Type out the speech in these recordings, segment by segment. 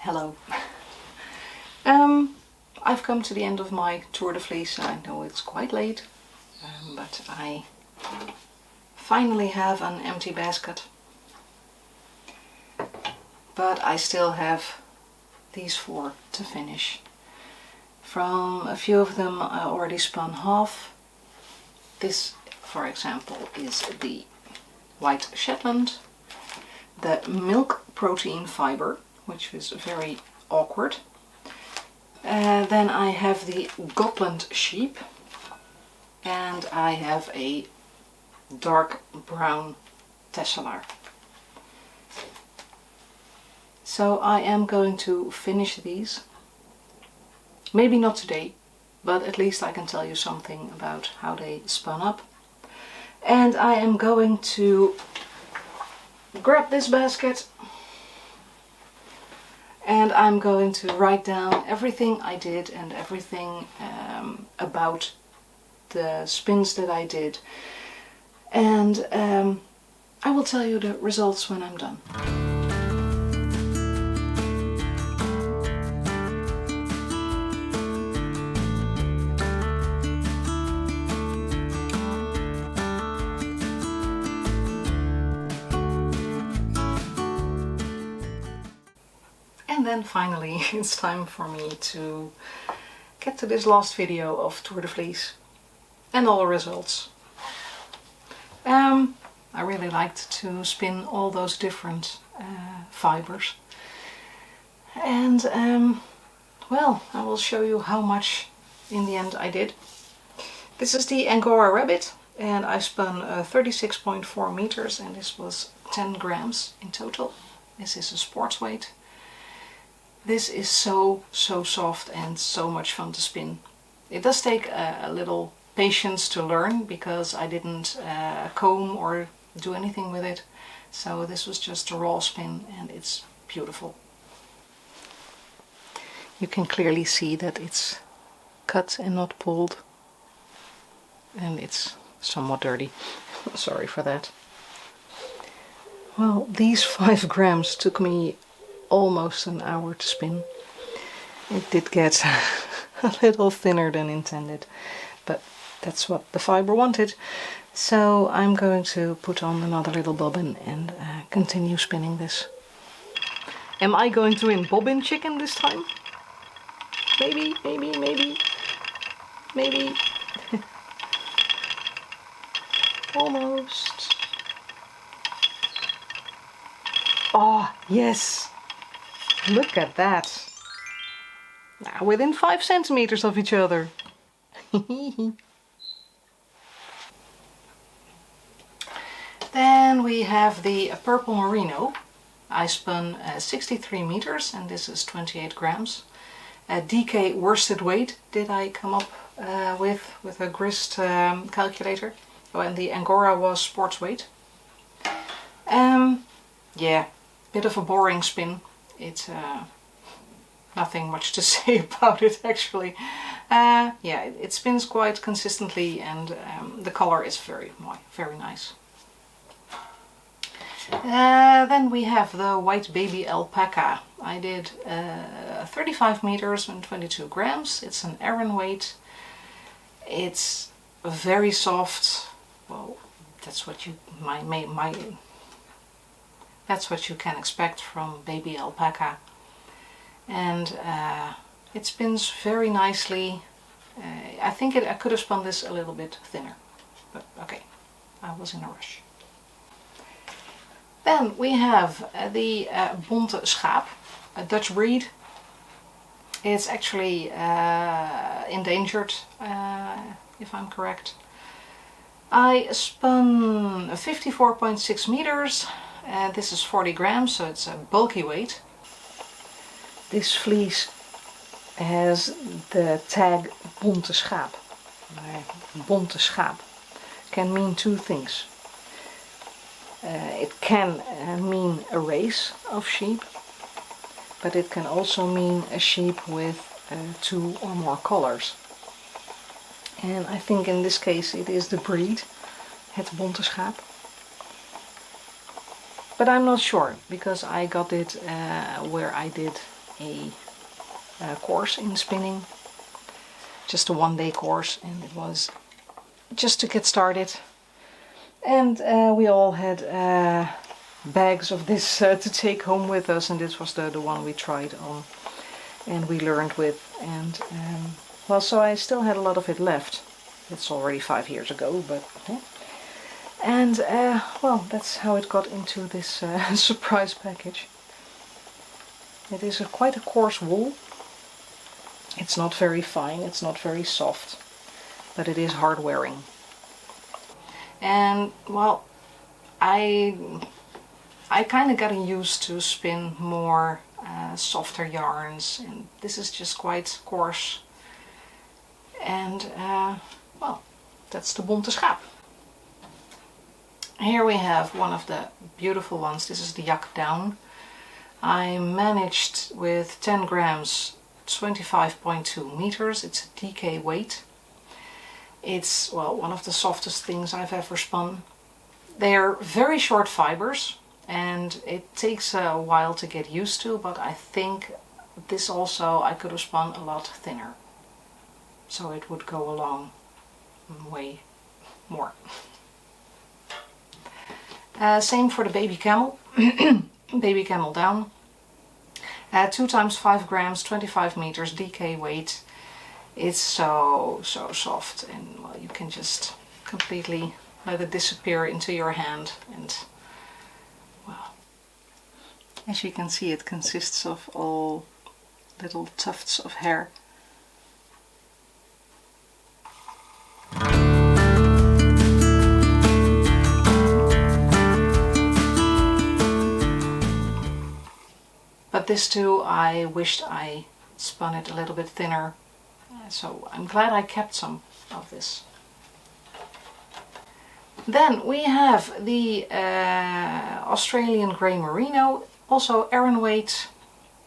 Hello. I've come to the end of my tour de fleece. I know it's quite late, but I finally have an empty basket. But I still have these 4 to finish. From a few of them I already spun half. This, for example, is the white Shetland, the milk protein fiber, which is very awkward. Then I have the Gotland sheep, and I have a dark brown texelaar. So I am going to finish these. Maybe not today, but at least I can tell you something about how they spun up. And I am going to grab this basket and I'm going to write down everything I did and everything about the spins that I did. And I will tell you the results when I'm done. And then finally it's time for me to get to this last video of Tour de Fleece and all the results. I really liked to spin all those different fibers, and well, I will show you how much in the end I did. This is the Angora rabbit, and I spun 36.4 meters, and this was 10 grams in total. This is a sports weight. This is so soft and so much fun to spin. It does take a little patience to learn because I didn't comb or do anything with it. So this was just a raw spin and it's beautiful. You can clearly see that it's cut and not pulled. And it's somewhat dirty. Sorry for that. Well, these 5 grams took me almost an hour to spin. It did get a little thinner than intended, but that's what the fiber wanted. So I'm going to put on another little bobbin and continue spinning this. Am I going to win bobbin chicken this time? Maybe. Almost. Oh, yes! Look at that! Now within 5 centimeters of each other. Then we have the purple Merino. I spun 63 meters and this is 28 grams. DK worsted weight did I come up with a grist calculator. Oh, and the Angora was sports weight. Yeah, bit of a boring spin. It's nothing much to say about it actually. Yeah, it spins quite consistently and the color is very nice. Then we have the white baby alpaca. I did 35 meters and 22 grams. It's an Aran weight. It's very soft. Well, that's what you that's what you can expect from baby alpaca. And it spins very nicely. I think I could have spun this a little bit thinner, but okay, I was in a rush. Then we have the Bont schaap, a Dutch breed. It's actually endangered, if I'm correct. I spun 54.6 meters. This is 40 grams, so it's a bulky weight. This fleece has the tag bonte schaap. Bonte schaap can mean 2 things. It can mean a race of sheep, but it can also mean a sheep with 2 or more colors. And I think in this case it is the breed, het bonte schaap. But I'm not sure, because I got it where I did a course in spinning, just a one-day course, and it was just to get started. And we all had bags of this to take home with us, and this was the one we tried on and we learned with. And well, so I still had a lot of it left. It's already 5 years ago, but yeah. And well, that's how it got into this surprise package. It is quite a coarse wool. It's not very fine, it's not very soft, but it is hard wearing. And well, I kind of got used to spin more softer yarns, and this is just quite coarse. And well, that's the Bont schaap. Here we have one of the beautiful ones. This is the yak down. I managed with 10 grams 25.2 meters. It's a DK weight. It's, well, one of the softest things I've ever spun. They're very short fibers and it takes a while to get used to, but I think this also I could have spun a lot thinner, so it would go along way more. Same for the baby camel. Baby camel down. 2 times 5 grams, 25 meters, DK weight. It's so soft, and well, you can just completely let it disappear into your hand. And well, as you can see, it consists of all little tufts of hair. But this too, I wished I spun it a little bit thinner, so I'm glad I kept some of this. Then we have the Australian grey merino, also Aran weight,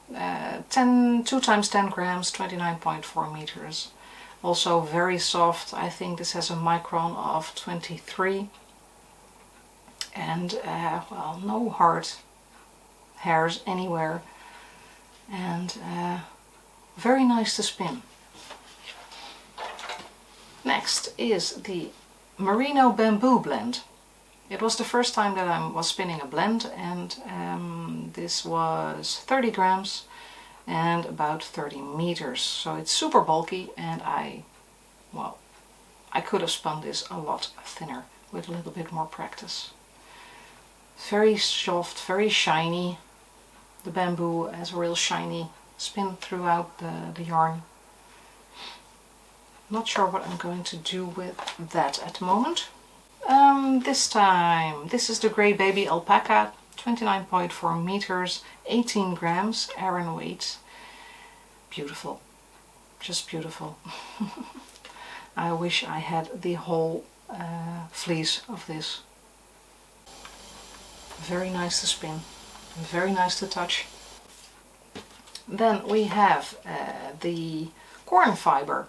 2 times 10 grams, 29.4 meters. Also very soft. I think this has a micron of 23. And well, no hard hairs anywhere. And very nice to spin. Next is the Merino bamboo blend. It was the first time that I was spinning a blend, and this was 30 grams and about 30 meters. So it's super bulky, and I could have spun this a lot thinner with a little bit more practice. Very soft, very shiny. The bamboo has a real shiny spin throughout the yarn. Not sure what I'm going to do with that at the moment. This time, this is the grey baby alpaca, 29.4 meters, 18 grams, Aran weight. Beautiful, just beautiful. I wish I had the whole fleece of this. Very nice to spin, very nice to touch. Then we have the corn fiber.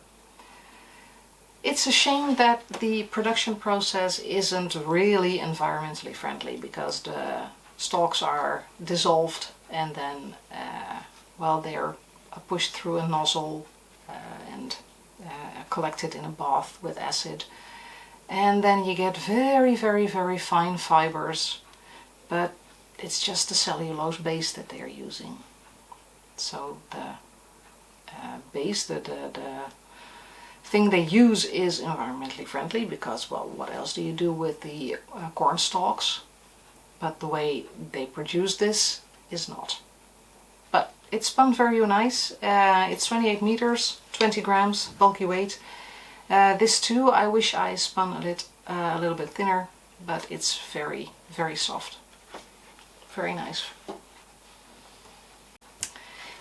It's a shame that the production process isn't really environmentally friendly, because the stalks are dissolved and then well, they're pushed through a nozzle and collected in a bath with acid, and then you get very fine fibers, but it's just the cellulose base that they're using. So the base, the thing they use is environmentally friendly, because, well, what else do you do with the corn stalks? But the way they produce this is not. But it's spun very nice. It's 28 meters, 20 grams, bulky weight. This too, I wish I spun a little bit thinner, but it's very soft. Very nice.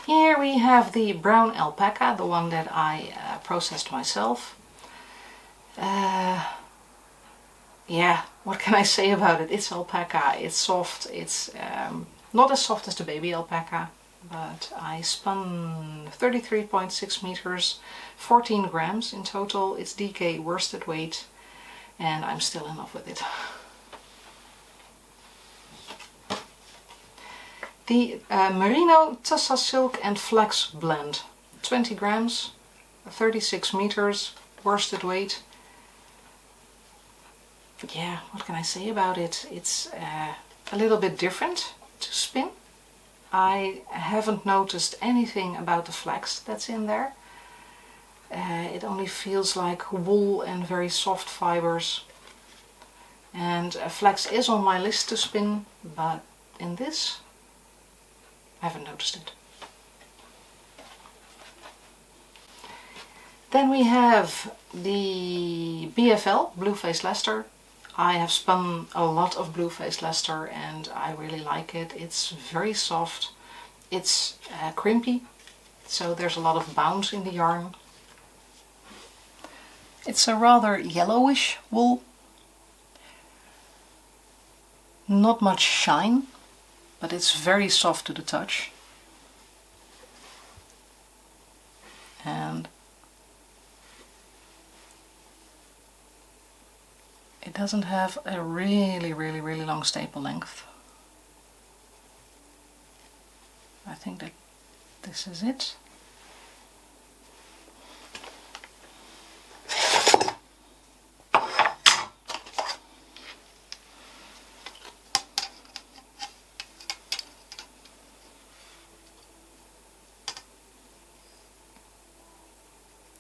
Here we have the brown alpaca, the one that I processed myself. Yeah, what can I say about it? It's alpaca, it's soft, it's not as soft as the baby alpaca, but I spun 33.6 meters, 14 grams in total. It's DK worsted weight, and I'm still in love with it. The Merino Tussa Silk and Flax blend. 20 grams, 36 meters, worsted weight. Yeah, what can I say about it? It's a little bit different to spin. I haven't noticed anything about the flax that's in there. It only feels like wool and very soft fibers. And flax is on my list to spin, but in this I haven't noticed it. Then we have the BFL, Blue-Faced Leicester. I have spun a lot of Blue-Faced Leicester and I really like it. It's very soft, it's crimpy, so there's a lot of bounce in the yarn. It's a rather yellowish wool. Not much shine, but it's very soft to the touch. And it doesn't have a really long staple length. I think that this is it.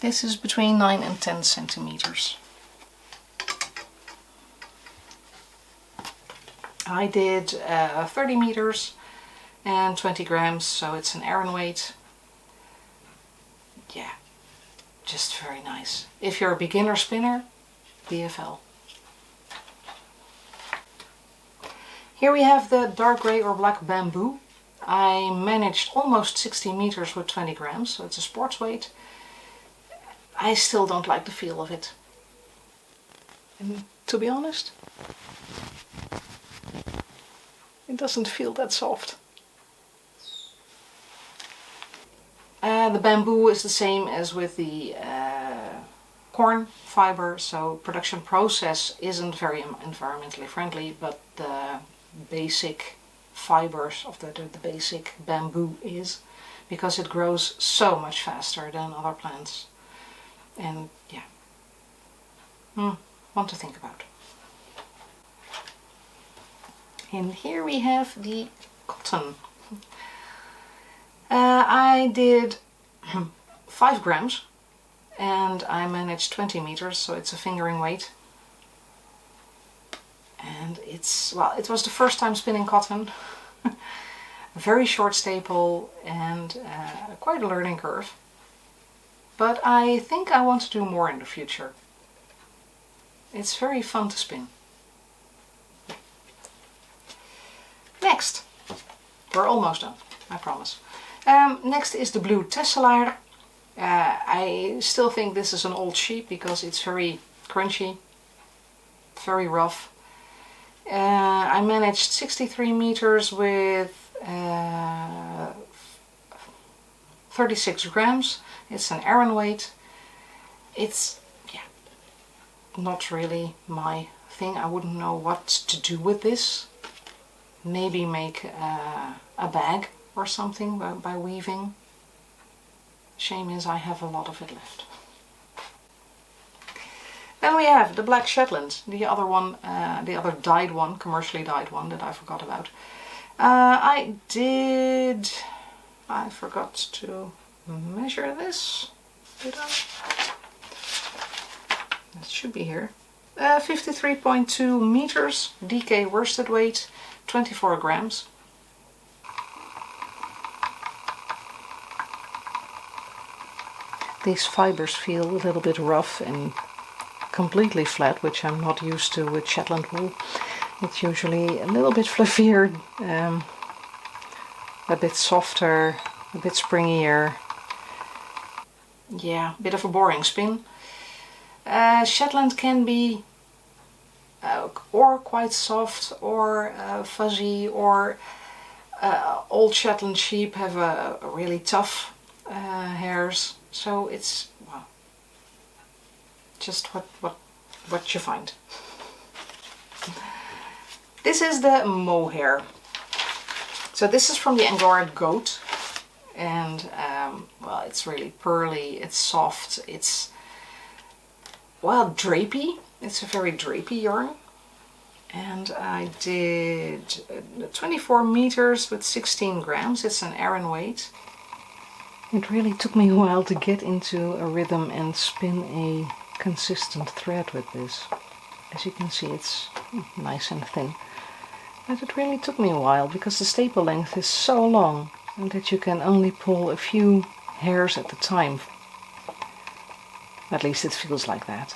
This is between 9 and 10 centimeters. I did 30 meters and 20 grams, so it's an Aran weight. Yeah, just very nice. If you're a beginner spinner, BFL. Here we have the dark grey or black bamboo. I managed almost 60 meters with 20 grams, so it's a sports weight. I still don't like the feel of it. And to be honest, it doesn't feel that soft. The bamboo is the same as with the corn fiber, so production process isn't very environmentally friendly, but the basic fibers of the basic bamboo is, because it grows so much faster than other plants. And yeah, one to think about. And here we have the cotton. I did 5 grams and I managed 20 meters, so it's a fingering weight. And it's, well, it was the first time spinning cotton. Very short staple and quite a learning curve. But I think I want to do more in the future. It's very fun to spin. Next, we're almost done, I promise. Next is the blue texelaar. I still think this is an old sheep because it's very crunchy, very rough. I managed 63 meters with 36 grams. It's an Aran weight. It's, yeah, not really my thing. I wouldn't know what to do with this. Maybe make a bag or something by weaving. Shame is I have a lot of it left. Then we have the black shetland, the other one, the other dyed one, commercially dyed one that I forgot about. I forgot to measure this. Did I? It should be here. 53.2 meters, DK worsted weight, 24 grams. These fibers feel a little bit rough and completely flat, which I'm not used to with Shetland wool. It's usually a little bit fluffier, a bit softer, a bit springier. Yeah, a bit of a boring spin. Shetland can be or quite soft or fuzzy, or old Shetland sheep have a really tough hairs. So it's, well, just what you find. This is the Mohair. So this is from the Angora goat, and well, it's really pearly, it's soft, it's, well, drapey. It's a very drapey yarn. And I did 24 meters with 16 grams. It's an Aran weight. It really took me a while to get into a rhythm and spin a consistent thread with this. As you can see, it's nice and thin. But it really took me a while because the staple length is so long and that you can only pull a few hairs at a time. At least it feels like that.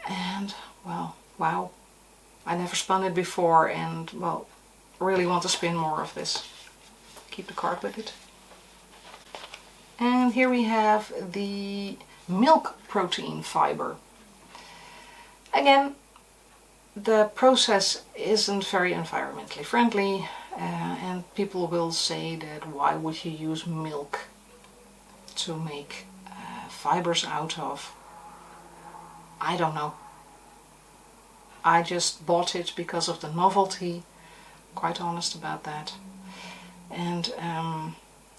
And, well, wow. I never spun it before and, well, really want to spin more of this. Keep the card with it. And here we have the milk protein fiber. Again, the process isn't very environmentally friendly, and people will say that why would you use milk to make fibers out of? I don't know. I just bought it because of the novelty, quite honest about that. And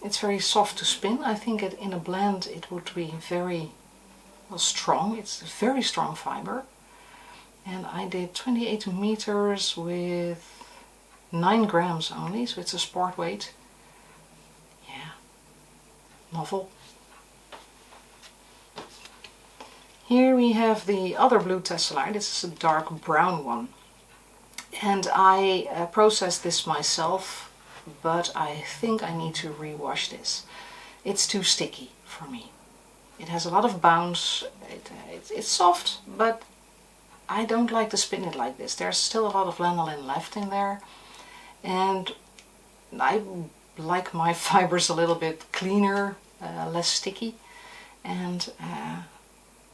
it's very soft to spin. I think in a blend it would be very, well, strong. It's a very strong fiber. And I did 28 meters with 9 grams only, so it's a sport weight. Yeah, novel. Here we have the other blue texelaar. This is a dark brown one. And I processed this myself, but I think I need to rewash this. It's too sticky for me. It has a lot of bounce. It's soft, but I don't like to spin it like this. There's still a lot of lanolin left in there, and I like my fibers a little bit cleaner, less sticky, and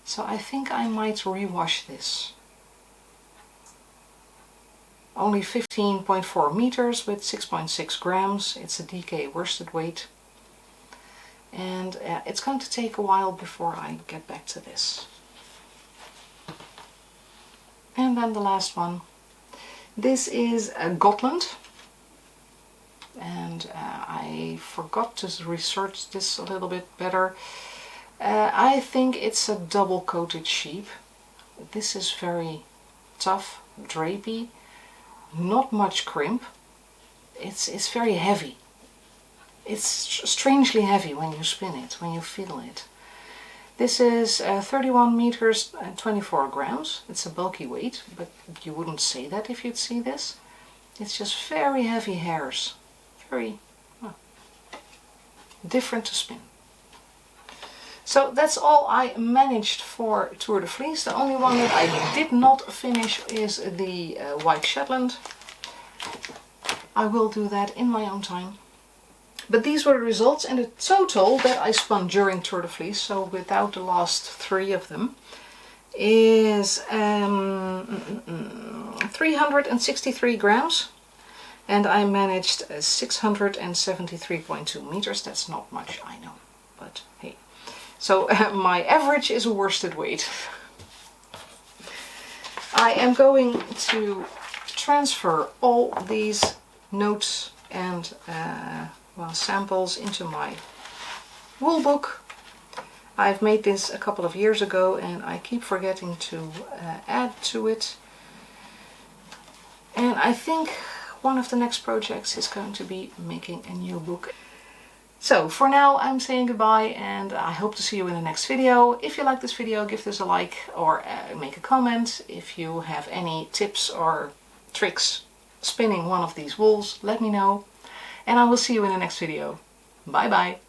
so I think I might rewash this. Only 15.4 meters with 6.6 grams. It's a DK worsted weight, and it's going to take a while before I get back to this. And then the last one. This is a Gotland, and I forgot to research this a little bit better. I think it's a double coated sheep. This is very tough, drapey, not much crimp. It's very heavy. It's strangely heavy when you spin it, when you feel it. This is 31 meters and 24 grams. It's a bulky weight, but you wouldn't say that if you'd see this. It's just very heavy hairs. Very, well, different to spin. So that's all I managed for Tour de Fleece. The only one that I did not finish is the white Shetland. I will do that in my own time. But these were the results, and the total that I spun during Tour de Fleece, so without the last 3 of them, is 363 grams. And I managed 673.2 meters. That's not much, I know, but hey. So my average is a worsted weight. I am going to transfer all these notes and well, samples into my wool book. I've made this a couple of years ago and I keep forgetting to add to it. And I think one of the next projects is going to be making a new book. So for now I'm saying goodbye, and I hope to see you in the next video. If you like this video, give this a like or make a comment. If you have any tips or tricks spinning one of these wools, let me know. And I will see you in the next video. Bye bye!